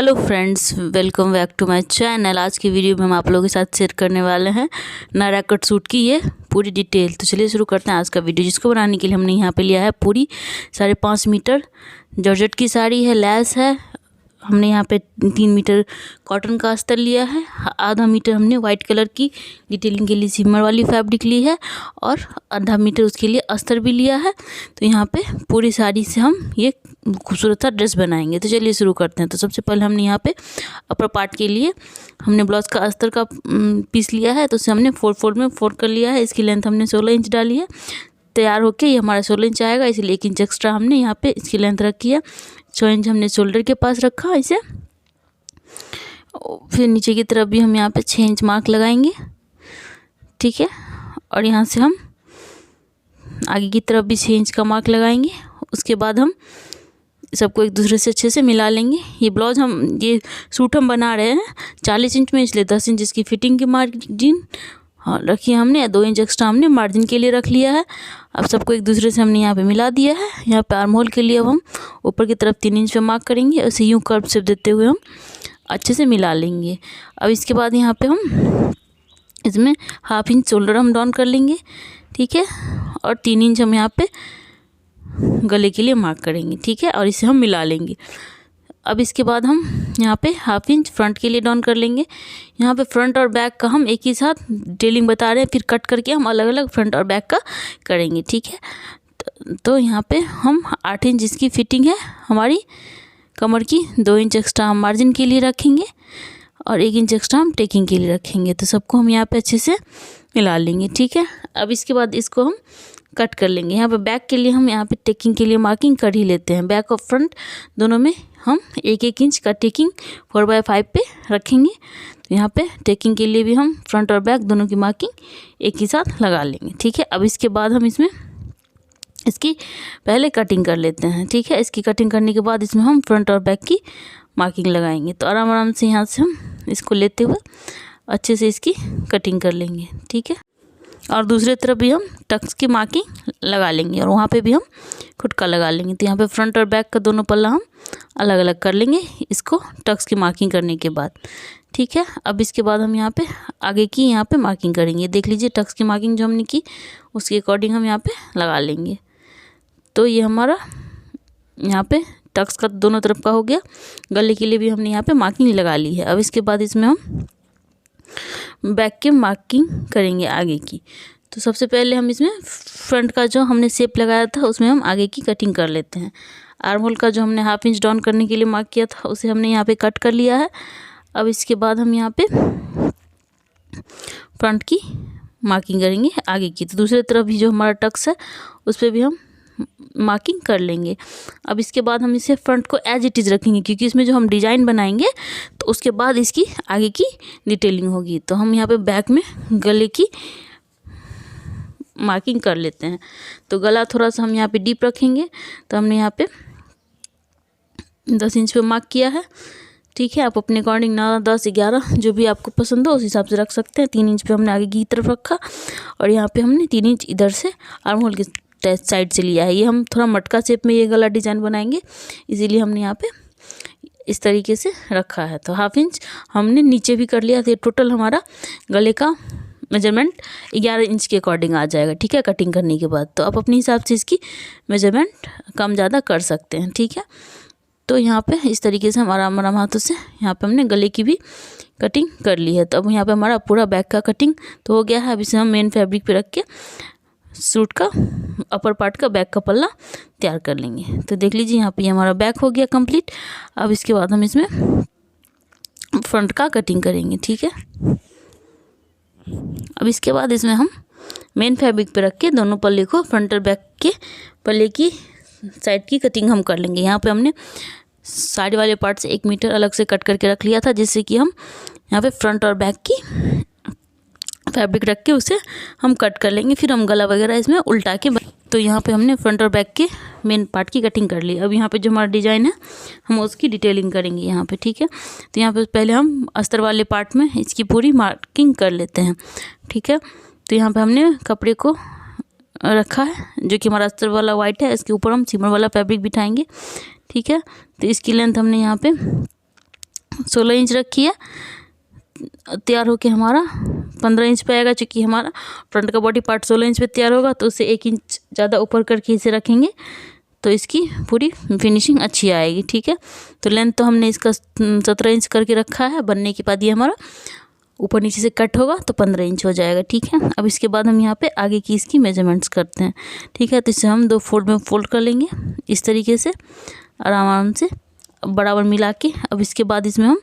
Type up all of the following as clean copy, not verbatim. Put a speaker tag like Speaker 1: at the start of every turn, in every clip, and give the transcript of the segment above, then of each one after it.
Speaker 1: Hello friends, welcome back to my channel. आज की video में हम आप लोगों के साथ शेयर करने वाले हैं नायरा कट सूट की ये पूरी डिटेल। तो चलिए शुरू करते हैं आज का वीडियो, जिसको बनाने के लिए हमने यहाँ पे लिया है पूरी 5.5 मीटर जॉर्जेट की साड़ी है, लैस है। हमने यहाँ पे 3 मीटर कॉटन का अस्तर लिया है, आधा मीटर हमने वाइट कलर की डिटेलिंग के लिए सिमर वाली फैब्रिक ली है और आधा मीटर उसके लिए अस्तर भी लिया है। तो यहाँ पे पूरी साड़ी से हम ये खूबसूरत सा ड्रेस बनाएंगे। तो चलिए शुरू करते हैं। तो सबसे पहले हमने यहाँ पे अपर पार्ट के लिए हमने ब्लाउज का अस्तर का पीस लिया है, तो उसे हमने 4 में फोल्ड कर लिया है। इसकी लेंथ हमने 16 इंच डाली है। तैयार होके ये हमारा 16 इंच आएगा, इसलिए 1 इंच एक्स्ट्रा हमने यहाँ पे इसकी लेंथ रखी है। 6 इंच हमने शोल्डर के पास रखा इसे। फिर नीचे की तरफ भी हम यहाँ पे 6 इंच मार्क लगाएंगे, ठीक है। और यहाँ से हम आगे की तरफ भी 6 इंच का मार्क लगाएंगे। उसके बाद हम सबको एक दूसरे से अच्छे से मिला लेंगे। ये सूट हम बना रहे हैं 40 इंच में, इसलिए 10 इंच इसकी फिटिंग की मार्जिन रखी है हमने। 2 इंच एक्स्ट्रा हमने मार्जिन के लिए रख लिया है। अब सबको एक दूसरे से हमने यहाँ पे मिला दिया है। यहाँ पे आर्म होल के लिए अब हम ऊपर की तरफ 3 इंच पे मार्क करेंगे। उसे यूँ कर्व शेप देते हुए हम अच्छे से मिला लेंगे। अब इसके बाद यहाँ पे हम इसमें 1/2 इंच शोल्डर हम डाउन कर लेंगे, ठीक है। और 3 इंच हम यहाँ पे गले के लिए मार्क करेंगे, ठीक है। और इसे हम मिला लेंगे। अब इसके बाद हम यहाँ पे 1/2 इंच फ्रंट के लिए डाउन कर लेंगे। यहाँ पे फ्रंट और बैक का हम एक ही साथ डिटेलिंग बता रहे हैं, फिर कट करके हम अलग अलग फ्रंट और बैक का करेंगे, ठीक है। तो यहाँ पे हम 8 इंच इसकी फिटिंग है हमारी कमर की। 2 इंच एक्स्ट्रा हम मार्जिन के लिए रखेंगे और 1 इंच एक्स्ट्रा हम टेकिंग के लिए रखेंगे। तो सबको हम यहाँ पे अच्छे से मिला लेंगे, ठीक है। अब इसके बाद इसको हम कट कर लेंगे। यहाँ पे बैक के लिए हम यहाँ पे टेकिंग के लिए मार्किंग कर ही लेते हैं। बैक और फ्रंट दोनों में हम 1-1 इंच का टेकिंग 4/5 पे रखेंगे। तो यहाँ पे टेकिंग के लिए भी हम फ्रंट और बैक दोनों की मार्किंग एक ही साथ लगा लेंगे, ठीक है। अब इसके बाद हम इसमें इसकी पहले कटिंग कर लेते हैं, ठीक है। इसकी कटिंग करने के बाद इसमें हम फ्रंट और बैक की मार्किंग लगाएंगे। तो आराम आराम से यहाँ से हम इसको लेते हुए अच्छे से इसकी कटिंग कर लेंगे, ठीक है। और दूसरी तरफ भी हम टक्स की मार्किंग लगा लेंगे और वहाँ पे भी हम खुटका लगा लेंगे। तो यहाँ पे फ्रंट और बैक का दोनों पल्ला हम अलग अलग कर लेंगे इसको टक्स की मार्किंग करने के बाद, ठीक है। अब इसके बाद हम यहाँ पे आगे की यहाँ पे मार्किंग करेंगे। देख लीजिए टक्स की मार्किंग जो हमने की उसके अकॉर्डिंग हम यहाँ पे लगा लेंगे। तो ये हमारा यहाँ पे टक्स का दोनों तरफ का हो गया। गले के लिए भी हमने यहाँ पे मार्किंग लगा ली है। अब इसके बाद इसमें हम बैक की मार्किंग करेंगे आगे की। तो सबसे पहले हम इसमें फ्रंट का जो हमने शेप लगाया था उसमें हम आगे की कटिंग कर लेते हैं। आर्म होल का जो हमने 1/2 इंच डाउन करने के लिए मार्क किया था उसे हमने यहाँ पे कट कर लिया है। अब इसके बाद हम यहाँ पे फ्रंट की मार्किंग करेंगे आगे की। तो दूसरी तरफ भी जो हमारा टक्स है उस पर भी हम मार्किंग कर लेंगे। अब इसके बाद हम इसे फ्रंट को एज इट इज़ रखेंगे, क्योंकि इसमें जो हम डिज़ाइन बनाएंगे तो उसके बाद इसकी आगे की डिटेलिंग होगी। तो हम यहाँ पे बैक में गले की मार्किंग कर लेते हैं। तो गला थोड़ा सा हम यहाँ पे डीप रखेंगे। तो हमने यहाँ पे 10 इंच पे मार्क किया है, ठीक है। आप अपने अकॉर्डिंग 9, 10, 11 जो भी आपको पसंद हो उस हिसाब से रख सकते हैं। 3 इंच पे हमने आगे की तरफ रखा और यहाँ पे हमने 3 इंच इधर से आर्म होल की साइड से लिया है। ये हम थोड़ा मटका शेप में ये गला डिज़ाइन बनाएंगे, इसीलिए हमने यहाँ पे इस तरीके से रखा है। तो 1/2 इंच हमने नीचे भी कर लिया। तो टोटल हमारा गले का मेजरमेंट 11 इंच के अकॉर्डिंग आ जाएगा, ठीक है, कटिंग करने के बाद। तो आप अपने हिसाब से इसकी मेजरमेंट कम ज़्यादा कर सकते हैं, ठीक है। तो यहाँ पे इस तरीके से हम आराम आराम हाथों से यहाँ पे हमने गले की भी कटिंग कर ली है। तो अब यहाँ पे हमारा पूरा बैक का कटिंग तो हो गया है। अब इसे हम मेन फैब्रिक पे रख के सूट का अपर पार्ट का बैक का पल्ला तैयार कर लेंगे। तो देख लीजिए यहाँ पे हमारा बैक हो गया कंप्लीट। अब इसके बाद हम इसमें फ्रंट का कटिंग करेंगे, ठीक है। अब इसके बाद इसमें हम मेन फैब्रिक पे रख के दोनों पल्ले को फ्रंट और बैक के पल्ले की साइड की कटिंग हम कर लेंगे। यहाँ पे हमने साड़ी वाले पार्ट से 1 मीटर अलग से कट करके रख लिया था, जिससे कि हम यहाँ पे फ्रंट और बैक की फैब्रिक रख के उसे हम कट कर लेंगे। फिर हम गला वगैरह इसमें उल्टा के तो यहाँ पे हमने फ्रंट और बैक के मेन पार्ट की कटिंग कर ली। अब यहाँ पे जो हमारा डिज़ाइन है हम उसकी डिटेलिंग करेंगे यहाँ पे, ठीक है। तो यहाँ पे पहले हम अस्तर वाले पार्ट में इसकी पूरी मार्किंग कर लेते हैं, ठीक है। तो यहाँ पे हमने कपड़े को रखा है जो कि हमारा अस्तर वाला वाइट है, इसके ऊपर हम सिमर वाला फैब्रिक बिठाएंगे, ठीक है। तो इसकी लेंथ हमने यहाँ पे 16 इंच रखी है, तैयार होके हमारा 15 इंच पे आएगा। चूँकि हमारा फ्रंट का बॉडी पार्ट 16 इंच पे तैयार होगा तो उसे 1 इंच ज़्यादा ऊपर करके इसे रखेंगे तो इसकी पूरी फिनिशिंग अच्छी आएगी। ठीक है, तो लेंथ तो हमने इसका 17 इंच करके रखा है। बनने के बाद ये हमारा ऊपर नीचे से कट होगा तो 15 इंच हो जाएगा। ठीक है, अब इसके बाद हम यहाँ पे आगे की इसकी मेजरमेंट्स करते हैं। ठीक है, तो इसे हम 2 फोल्ड में फोल्ड कर लेंगे इस तरीके से आराम से बराबर मिला के। अब इसके बाद इसमें हम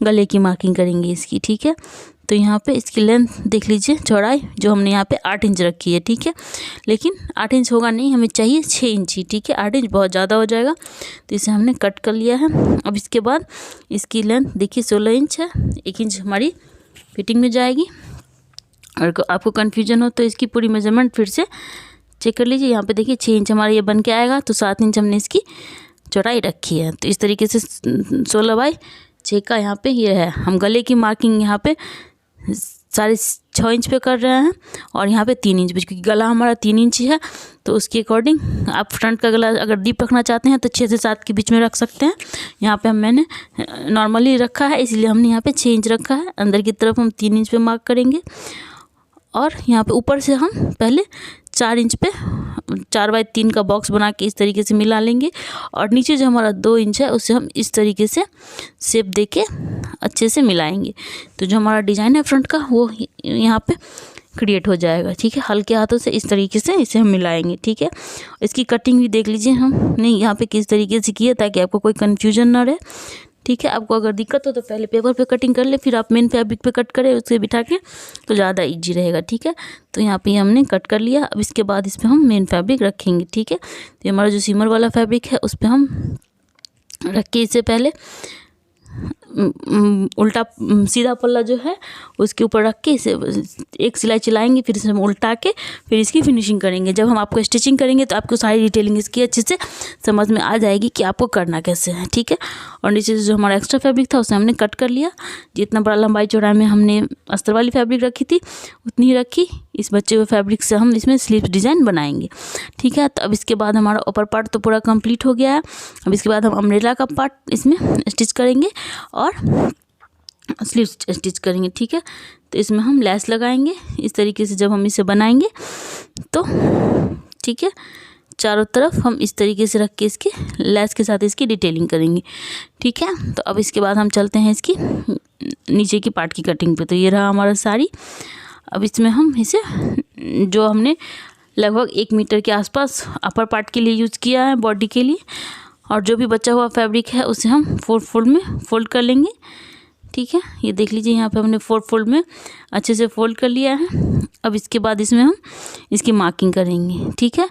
Speaker 1: गले की मार्किंग करेंगे इसकी। ठीक है, तो यहाँ पे इसकी लेंथ देख लीजिए, चौड़ाई जो हमने यहाँ पे 8 इंच रखी है। ठीक है, लेकिन 8 इंच होगा नहीं, हमें चाहिए 6 इंच ही। ठीक है, 8 इंच बहुत ज़्यादा हो जाएगा तो इसे हमने कट कर लिया है। अब इसके बाद इसकी लेंथ देखिए 16 इंच है, 1 इंच हमारी फिटिंग में जाएगी। और आपको कन्फ्यूजन हो तो इसकी पूरी मेजरमेंट फिर से चेक कर लीजिए। यहाँ पे देखिए 6 इंच हमारा ये बन के आएगा तो 7 इंच हमने इसकी चौड़ाई रखी है। तो इस तरीके से 16/6 का यहाँ पे ये है। हम गले की मार्किंग यहाँ पे 6.5 इंच पे कर रहे हैं और यहाँ पे 3 इंच पे, क्योंकि गला हमारा 3 इंच है तो उसके अकॉर्डिंग आप फ्रंट का गला अगर डीप रखना चाहते हैं तो 6 से 7 के बीच में रख सकते हैं। यहाँ पे मैंने नॉर्मली रखा है इसलिए हमने यहाँ पे 6 इंच रखा है। अंदर की तरफ हम 3 इंच पे मार्क करेंगे और यहाँ पे ऊपर से हम पहले 4 इंच पे 4/3 का बॉक्स बना के इस तरीके से मिला लेंगे और नीचे जो हमारा 2 इंच है उसे हम इस तरीके से शेप दे के अच्छे से मिलाएंगे। तो जो हमारा डिज़ाइन है फ्रंट का वो यहाँ पे क्रिएट हो जाएगा। ठीक है, हल्के हाथों से इस तरीके से इसे हम मिलाएंगे। ठीक है, इसकी कटिंग भी देख लीजिए हमने यहाँ पे किस तरीके से की है ताकि आपको कोई कन्फ्यूजन ना रहे। ठीक है, आपको अगर दिक्कत हो तो पहले पेपर पे कटिंग कर ले, फिर आप मेन फैब्रिक पे कट करें उससे बिठा के तो ज़्यादा इजी रहेगा। ठीक है, तो यहाँ पे हमने कट कर लिया। अब इसके बाद इस पर हम मेन फैब्रिक रखेंगे। ठीक है, तो हमारा जो सीमर वाला फैब्रिक है उस पर हम रख के इसे पहले उल्टा सीधा पल्ला जो है उसके ऊपर रख के इसे एक सिलाई चलाएंगे, फिर इसे हम उल्टा के फिर इसकी फिनिशिंग करेंगे। जब हम आपको स्टिचिंग करेंगे तो आपको सारी डिटेलिंग इसकी अच्छे से समझ में आ जाएगी कि आपको करना कैसे है। ठीक है, और नीचे जो हमारा एक्स्ट्रा फैब्रिक था उसे हमने कट कर लिया। जितना बड़ा लंबाई चौड़ाई में हमने अस्तर वाली फैब्रिक रखी थी उतनी ही रखी। इस बचे हुए फैब्रिक से हम इसमें स्लीव्स डिज़ाइन बनाएंगे। ठीक है, तो अब इसके बाद हमारा ऊपर पार्ट तो पूरा कंप्लीट हो गया है। अब इसके बाद हम अम्ब्रेला का पार्ट इसमें स्टिच करेंगे और स्लीव्स स्टिच करेंगे। ठीक है, तो इसमें हम लेस लगाएंगे इस तरीके से जब हम इसे बनाएंगे तो। ठीक है, चारों तरफ हम इस तरीके से रख के इसके लेस के साथ इसकी डिटेलिंग करेंगे। ठीक है, तो अब इसके बाद हम चलते हैं इसकी नीचे की पार्ट की कटिंग पे। तो ये रहा हमारा साड़ी। अब इसमें हम इसे जो हमने लगभग 1 मीटर के आसपास अपर पार्ट के लिए यूज़ किया है बॉडी के लिए, और जो भी बचा हुआ फैब्रिक है उसे हम 4 फोल्ड में फोल्ड कर लेंगे। ठीक है, ये देख लीजिए यहाँ पे हमने 4 फोल्ड में अच्छे से फोल्ड कर लिया है। अब इसके बाद इसमें हम इसकी मार्किंग करेंगे। ठीक है,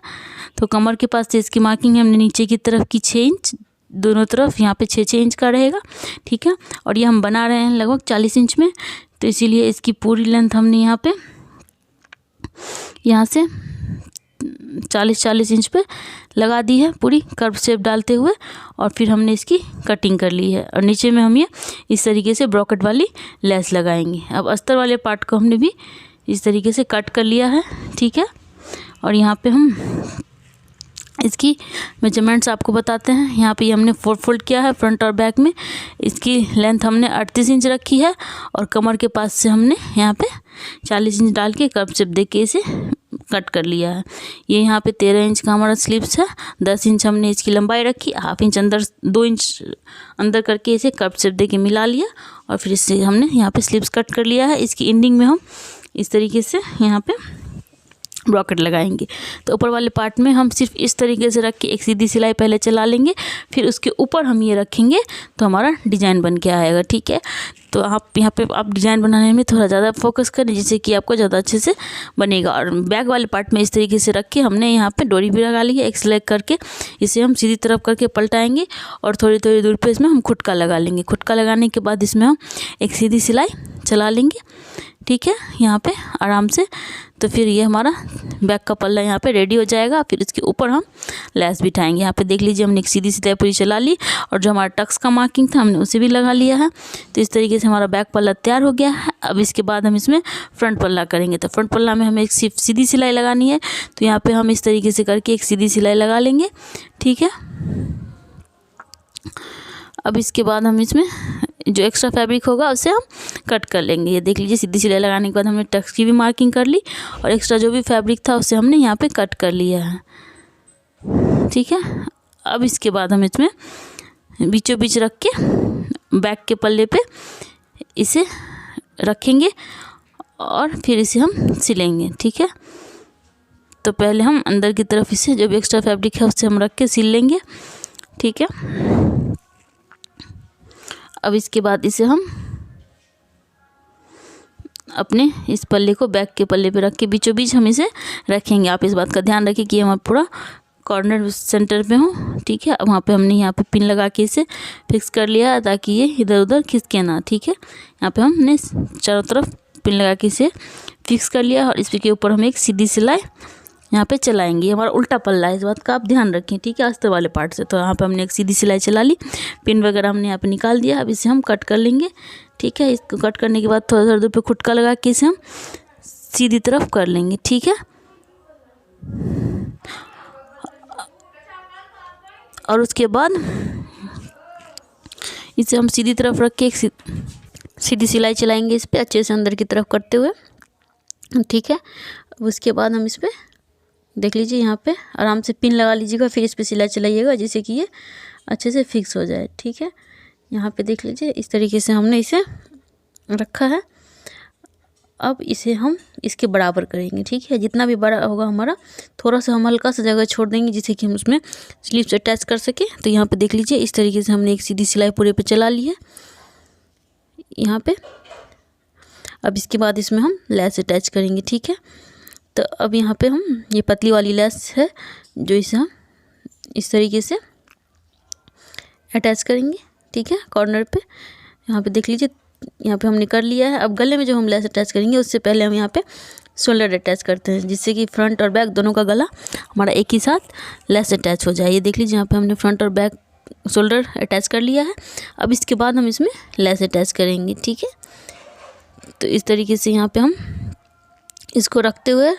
Speaker 1: तो कमर के पास से इसकी मार्किंग हमने नीचे की तरफ की 6 इंच, दोनों तरफ यहाँ पे 6-6 इंच का रहेगा। ठीक है, और ये हम बना रहे हैं लगभग 40 इंच में, तो इसीलिए इसकी पूरी लेंथ हमने यहाँ पे यहाँ से 40-40 इंच पे लगा दी है पूरी कर्व शेप डालते हुए, और फिर हमने इसकी कटिंग कर ली है। और नीचे में हम ये इस तरीके से ब्रॉकेट वाली लेस लगाएंगे। अब अस्तर वाले पार्ट को हमने भी इस तरीके से कट कर लिया है। ठीक है, और यहाँ पे हम इसकी मेजरमेंट्स आपको बताते हैं। यहाँ पे हमने 4 फोल्ड किया है फ्रंट और बैक में। इसकी लेंथ हमने 38 इंच रखी है और कमर के पास से हमने यहाँ पे 40 इंच डाल के कर्व शेप दे के इसे कट कर लिया है। ये यहाँ पे 13 इंच का हमारा स्लीव्स है। 10 इंच हमने इसकी लंबाई रखी, हाफ इंच अंदर 2 इंच अंदर करके इसे कर्व शेप दे के मिला लिया और फिर इससे हमने यहाँ पे स्लीव्स कट कर लिया है। इसकी एंडिंग में हम इस तरीके से यहाँ पे ब्रॉकेट लगाएंगे। तो ऊपर वाले पार्ट में हम सिर्फ इस तरीके से रख के एक सीधी सिलाई पहले चला लेंगे, फिर उसके ऊपर हम ये रखेंगे तो हमारा डिज़ाइन बन के आएगा। ठीक है, तो आप यहाँ पे आप डिज़ाइन बनाने में थोड़ा ज़्यादा फोकस करें जिससे कि आपको ज़्यादा अच्छे से बनेगा। और बैक वाले पार्ट में इस तरीके से रख के हमने यहाँ पे डोरी भी लगा ली है एक सिलाई करके। इसे हम सीधी तरफ करके पलटाएंगे और थोड़ी थोड़ी दूर पे इसमें हम खुटका लगा लेंगे। खुटका लगाने के बाद इसमें हम एक सीधी सिलाई चला लेंगे। ठीक है, यहाँ पे आराम से। तो फिर ये हमारा बैक का पल्ला यहाँ पे रेडी हो जाएगा। फिर इसके ऊपर हम लेस बिठाएंगे। यहाँ पे देख लीजिए हमने एक सीधी सिलाई पूरी चला ली और जो हमारा टक्स का मार्किंग था हमने उसे भी लगा लिया है। तो इस तरीके से हमारा बैक पल्ला तैयार हो गया है। अब इसके बाद हम इसमें फ्रंट पल्ला करेंगे। तो फ्रंट पल्ला में हमें एक सिर्फ सीधी सिलाई लगानी है, तो यहाँ पर हम इस तरीके से करके एक सीधी सिलाई लगा लेंगे। ठीक है, अब इसके बाद हम इसमें जो एक्स्ट्रा फैब्रिक होगा उसे हम कट कर लेंगे। ये देख लीजिए सीधी सिलाई लगाने के बाद हमने टक्स की भी मार्किंग कर ली और एक्स्ट्रा जो भी फैब्रिक था उसे हमने यहाँ पे कट कर लिया है, ठीक है। अब इसके बाद हम इसमें बीचों बीच रख के बैक के पल्ले पे इसे रखेंगे और फिर इसे हम सिलेंगे, ठीक है। तो पहले हम अंदर की तरफ इसे जो भी एक्स्ट्रा फैब्रिक है उससे हम रख के सिल लेंगे, ठीक है। अब इसके बाद इसे हम अपने इस पल्ले को बैक के पल्ले पे रख के बीचों बीच हम इसे रखेंगे। आप इस बात का ध्यान रखिए कि हमारा पूरा कॉर्नर सेंटर पे हो, ठीक है। अब वहाँ पे हमने यहाँ पे पिन लगा के इसे फिक्स कर लिया ताकि ये इधर उधर खिसके ना, ठीक है। यहाँ पे हमने चारों तरफ पिन लगा के इसे फिक्स कर लिया और इसके ऊपर हम एक सीधी सिलाई यहाँ पे चलाएंगे। हमारा उल्टा पल्ला है, इस बात का आप ध्यान रखें, ठीक है, अस्तर वाले पार्ट से। तो यहाँ पे हमने एक सीधी सिलाई चला ली, पिन वगैरह हमने यहाँ पे निकाल दिया। अब इसे हम कट कर लेंगे, ठीक है। इसको कट करने के बाद थोड़ा सा दूर पे खुटका लगा के इसे हम सीधी तरफ कर लेंगे, ठीक है। और उसके बाद इसे हम सीधी तरफ रख के एक सीधी सिलाई चलाएंगे इस पर अच्छे से अंदर की तरफ करते हुए, ठीक है। उसके बाद हम इस पर देख लीजिए यहाँ पे आराम से पिन लगा लीजिएगा, फिर इस पर सिलाई चलाइएगा जिससे कि ये अच्छे से फिक्स हो जाए, ठीक है। यहाँ पे देख लीजिए इस तरीके से हमने इसे रखा है। अब इसे हम इसके बराबर करेंगे, ठीक है। जितना भी बड़ा होगा हमारा थोड़ा सा हम हल्का सा जगह छोड़ देंगे जिससे कि हम उसमें स्लीव्स अटैच कर सकें। तो यहाँ पे देख लीजिए इस तरीके से हमने एक सीधी सिलाई पूरे पे चला ली है यहाँ पे। अब इसके बाद इसमें हम लेस अटैच करेंगे, ठीक है। तो अब यहाँ पे हम ये पतली वाली लेस है जो इसे हम इस तरीके से अटैच करेंगे, ठीक है, कॉर्नर पे। यहाँ पे देख लीजिए यहाँ पे हमने कर लिया है। अब गले में जो हम लेस अटैच करेंगे उससे पहले हम यहाँ पे शोल्डर अटैच करते हैं जिससे कि फ्रंट और बैक दोनों का गला हमारा एक ही साथ लेस अटैच हो जाए। ये देख लीजिए यहाँ पे हमने फ्रंट और बैक शोल्डर अटैच कर लिया है। अब इसके बाद हम इसमें लेस अटैच करेंगे, ठीक है। तो इस तरीके से यहाँ पे हम इसको रखते हुए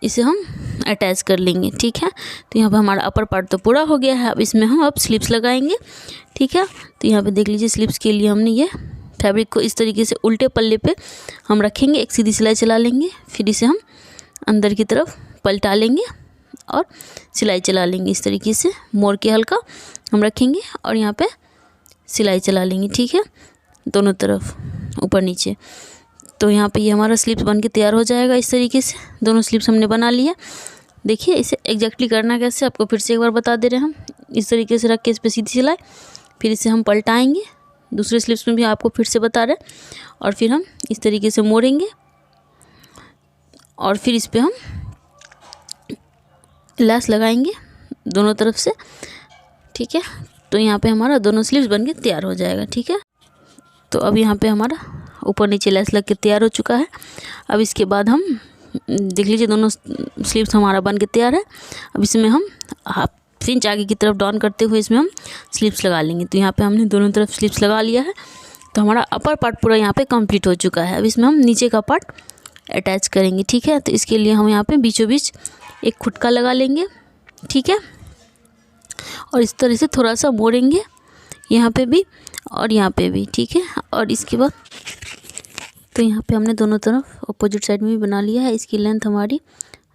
Speaker 1: इसे हम अटैच कर लेंगे, ठीक है। तो यहाँ पे हमारा अपर पार्ट तो पूरा हो गया है। अब इसमें हम अब स्लिप्स लगाएंगे, ठीक है। तो यहाँ पे देख लीजिए स्लिप्स के लिए हमने ये फैब्रिक को इस तरीके से उल्टे पल्ले पे हम रखेंगे, एक सीधी सिलाई चला लेंगे, फिर इसे हम अंदर की तरफ पलटा लेंगे और सिलाई चला लेंगे। इस तरीके से मोड़ के हल्का हम रखेंगे और यहाँ पे सिलाई चला लेंगे, ठीक है, दोनों तरफ ऊपर नीचे। तो यहाँ पे ये हमारा स्लिप्स बन के तैयार हो जाएगा। इस तरीके से दोनों स्लिप्स हमने बना लिया। देखिए इसे एग्जैक्टली करना कैसे आपको फिर से एक बार बता दे रहे हैं हम। इस तरीके से रख के इस पर सीधी सिलाई, फिर इसे हम पलटाएंगे, दूसरे स्लिप्स में भी आपको फिर से बता रहे हैं, और फिर हम इस तरीके से मोड़ेंगे और फिर इस पर हम लेस लगाएंगे दोनों तरफ से, ठीक है। तो यहाँ पे हमारा दोनों स्लिप्स बन के तैयार हो जाएगा, ठीक है। तो अब यहाँ पे हमारा ऊपर नीचे लेस लग के तैयार हो चुका है। अब इसके बाद हम देख लीजिए दोनों स्लीव्स हमारा बन के तैयार है। अब इसमें हम हाफ इंच आगे की तरफ डाउन करते हुए इसमें हम स्लीव्स लगा लेंगे। तो यहाँ पे हमने दोनों तरफ स्लीव्स लगा लिया है। तो हमारा अपर पार्ट पूरा यहाँ पे कंप्लीट हो चुका है। अब इसमें हम नीचे का पार्ट अटैच करेंगे, ठीक है। तो इसके लिए हम यहाँ पे बीचों बीच एक खुटका लगा लेंगे, ठीक है, और इस तरह से थोड़ा सा मोड़ेंगे यहाँ पे भी और यहाँ पे भी, ठीक है। और इसके बाद तो यहाँ पे हमने दोनों तरफ अपोजिट साइड में भी बना लिया है। इसकी लेंथ हमारी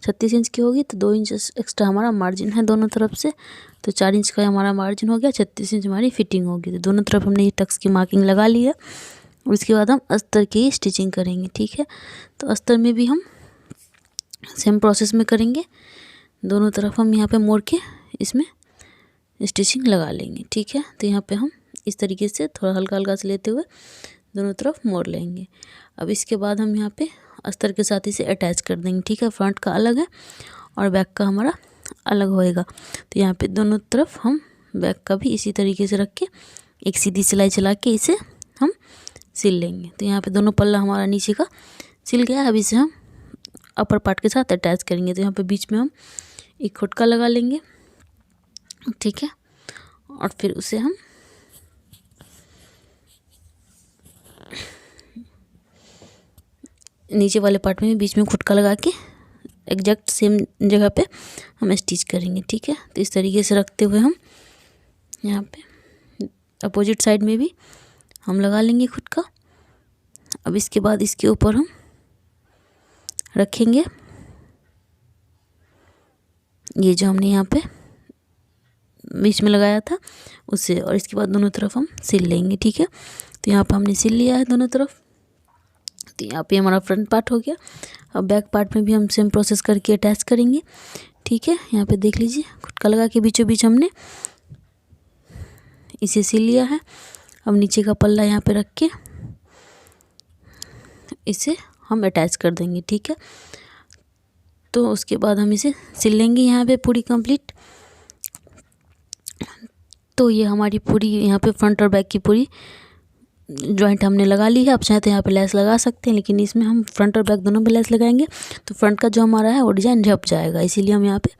Speaker 1: 36 इंच की होगी, तो 2 इंच एक्स्ट्रा हमारा मार्जिन है दोनों तरफ से, तो 4 इंच का हमारा मार्जिन हो गया, 36 इंच हमारी फिटिंग होगी। तो दोनों तरफ हमने ये टक्स की मार्किंग लगा ली है। और इसके बाद हम अस्तर की स्टिचिंग करेंगे, ठीक है। तो अस्तर में भी हम सेम प्रोसेस में करेंगे। दोनों तरफ हम यहाँ पे मोड़ के इसमें स्टिचिंग लगा लेंगे, ठीक है। तो यहाँ पे हम इस तरीके से थोड़ा हल्का हल्का से लेते हुए दोनों तरफ मोड़ लेंगे। अब इसके बाद हम यहाँ पे अस्तर के साथ इसे अटैच कर देंगे, ठीक है। फ्रंट का अलग है और बैक का हमारा अलग होएगा। तो यहाँ पे दोनों तरफ हम बैक का भी इसी तरीके से रख के एक सीधी सिलाई चला के इसे हम सिल लेंगे। तो यहाँ पे दोनों पल्ला हमारा नीचे का सिल गया। अब इसे हम अपर पार्ट के साथ अटैच करेंगे। तो यहाँ पे बीच में हम एक खुटका लगा लेंगे, ठीक है, और फिर उसे हम नीचे वाले पार्ट में बीच में खुटका लगा के एग्जैक्ट सेम जगह पे हम स्टिच करेंगे, ठीक है। तो इस तरीके से रखते हुए हम यहाँ पे अपोजिट साइड में भी हम लगा लेंगे खुद का। अब इसके बाद इसके ऊपर हम रखेंगे ये जो हमने यहाँ पे बीच में लगाया था उससे, और इसके बाद दोनों तरफ हम सिल लेंगे। ठीक है, तो यहाँ पे हमने सिल लिया है दोनों तरफ। तो यहाँ पे हमारा फ्रंट पार्ट हो गया। अब बैक पार्ट में भी हम सेम प्रोसेस करके अटैच करेंगे। ठीक है, यहाँ पे देख लीजिए खुद का लगा के बीचों बीच हमने इसे सिल लिया है। अब नीचे का पल्ला यहाँ पे रख के इसे हम अटैच कर देंगे। ठीक है, तो उसके बाद हम इसे सिल लेंगे यहाँ पे पूरी कंप्लीट। तो ये हमारी पूरी यहाँ पे फ्रंट और बैक की पूरी जॉइंट हमने लगा ली है। आप चाहे तो यहाँ पे लेस लगा सकते हैं, लेकिन इसमें हम फ्रंट और बैक दोनों पे लेस लगाएंगे तो फ्रंट का जो हमारा है वो डिज़ाइन झप जाएगा, इसीलिए हम यहाँ पे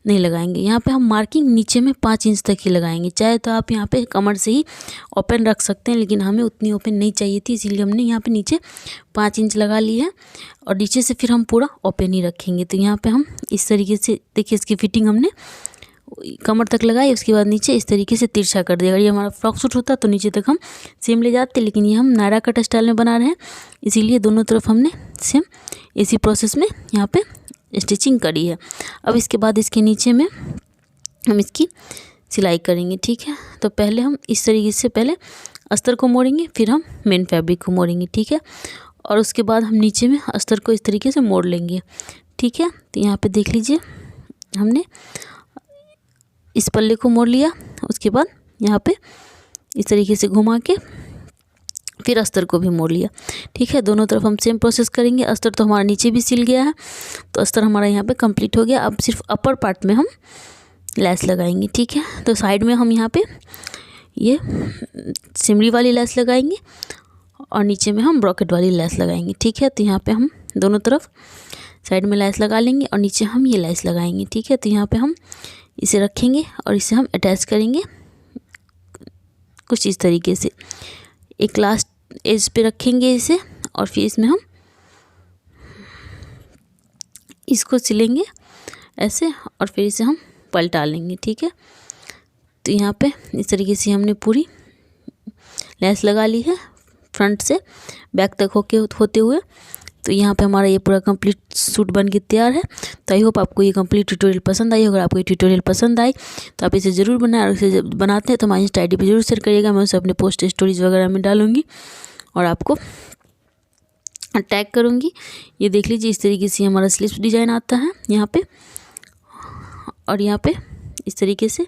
Speaker 1: नहीं लगाएंगे। यहाँ पे हम मार्किंग नीचे में 5 इंच तक ही लगाएंगे। चाहे तो आप यहाँ पे कमर से ही ओपन रख सकते हैं, लेकिन हमें उतनी ओपन नहीं चाहिए थी, इसीलिए हमने यहाँ पे नीचे 5 इंच लगा ली है और नीचे से फिर हम पूरा ओपन ही रखेंगे। तो यहाँ पे हम इस तरीके से देखिए इसकी फिटिंग हमने कमर तक लगाई, उसके बाद नीचे इस तरीके से तिरछा कर दिया। अगर ये हमारा फ्रॉक सूट होता तो नीचे तक हम सेम ले जाते, लेकिन ये हम नायरा कट स्टाइल में बना रहे हैं, इसीलिए दोनों तरफ हमने सेम इसी प्रोसेस में यहाँ पे स्टिचिंग करी है। अब इसके बाद इसके नीचे में हम इसकी सिलाई करेंगे। ठीक है, तो पहले हम इस तरीके से पहले अस्तर को मोड़ेंगे, फिर हम मेन फैब्रिक को मोड़ेंगे। ठीक है, और उसके बाद हम नीचे में अस्तर को इस तरीके से मोड़ लेंगे। ठीक है, तो यहाँ पे देख लीजिए हमने इस पल्ले को मोड़ लिया, उसके बाद यहाँ पे इस तरीके से घुमा के फिर अस्तर को भी मोड़ लिया। ठीक है, दोनों तरफ हम सेम प्रोसेस करेंगे। अस्तर तो हमारा नीचे भी सिल गया है, तो अस्तर हमारा यहाँ पे कंप्लीट हो गया। अब सिर्फ अपर पार्ट में हम लेस लगाएंगे। ठीक है, तो साइड में हम यहाँ पे ये सिमरी वाली लेस लगाएंगे और नीचे में हम ब्रॉकेट वाली लेस लगाएंगे। ठीक है, तो यहाँ पे हम दोनों तरफ साइड में लेस लगा लेंगे और नीचे हम ये लेस लगाएंगे। ठीक है, तो यहाँ पे हम इसे रखेंगे और इसे हम अटैच करेंगे कुछ इस तरीके से। एक लास्ट एज पे रखेंगे इसे और फिर इसमें हम इसको सिलेंगे ऐसे और फिर इसे हम पलटा लेंगे। ठीक है, तो यहाँ पे इस तरीके से हमने पूरी लेस लगा ली है फ्रंट से बैक तक होते हुए। तो यहाँ पे हमारा ये पूरा कंप्लीट सूट बन के तैयार है। तो आई होप आपको ये कंप्लीट ट्यूटोरियल पसंद आई। अगर आपको ये ट्यूटोरियल पसंद आई तो आप इसे ज़रूर बनाएं, और इसे जब बनाते हैं तो हमारी इंस्टा ID पे जरूर शेयर करिएगा। मैं उसे अपने पोस्ट स्टोरीज वगैरह में डालूंगी और आपको टैग करूँगी। ये देख लीजिए इस तरीके से हमारा स्लीव्स डिज़ाइन आता है यहाँ पे, और यहाँ पे इस तरीके से,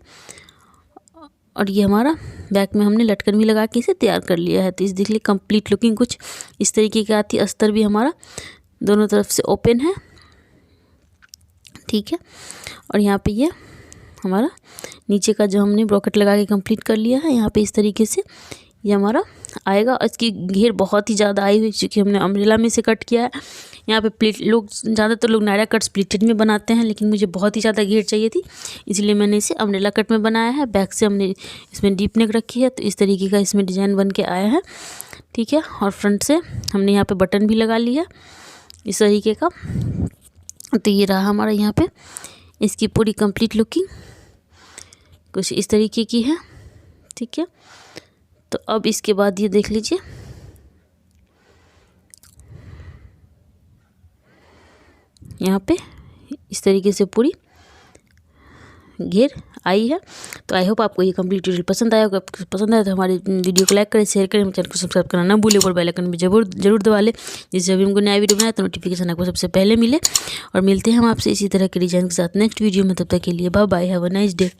Speaker 1: और ये हमारा बैक में हमने लटकन भी लगा के इसे तैयार कर लिया है। तो इस देख लीजिए कंप्लीट लुकिंग कुछ इस तरीके की आती है। अस्तर भी हमारा दोनों तरफ से ओपन है। ठीक है, और यहाँ पे ये हमारा नीचे का जो हमने ब्रॉकेट लगा के कंप्लीट कर लिया है, यहाँ पे इस तरीके से ये हमारा आएगा। इसकी घेर बहुत ही ज़्यादा आई हुई, क्योंकि हमने अम्ब्रेला में से कट किया है। यहाँ पे प्लीट ज़्यादातर लोग नायरा कट स्प्लिटेड में बनाते हैं, लेकिन मुझे बहुत ही ज़्यादा घेर चाहिए थी, इसलिए मैंने इसे अम्ब्रेला कट में बनाया है। बैक से हमने इसमें डीप नेक रखी है, तो इस तरीके का इसमें डिज़ाइन बन के आया है। ठीक है, और फ्रंट से हमने यहाँ पे बटन भी लगा लिया इस तरीके का। तो ये रहा हमारा यहाँ पे इसकी पूरी कंप्लीट लुकिंग कुछ इस तरीके की है। ठीक है, तो अब इसके बाद ये देख लीजिए यहाँ पे इस तरीके से पूरी घेर आई है। तो आई होप आपको ये कंप्लीट ट्यूटोरियल पसंद आया होगा। आपको पसंद आया तो हमारे वीडियो को लाइक करें, शेयर करें, चैनल को सब्सक्राइब करना ना भूलें और बेल आइकन भी जरूर दबा लें, जिससे अभी हमको नया वीडियो बनाए तो नोटिफिकेशन आपको सबसे पहले मिले। और मिलते हैं हम आपसे इसी तरह के डिजाइन के साथ नेक्स्ट वीडियो में। तब तक के लिए bye bye, have a nice day.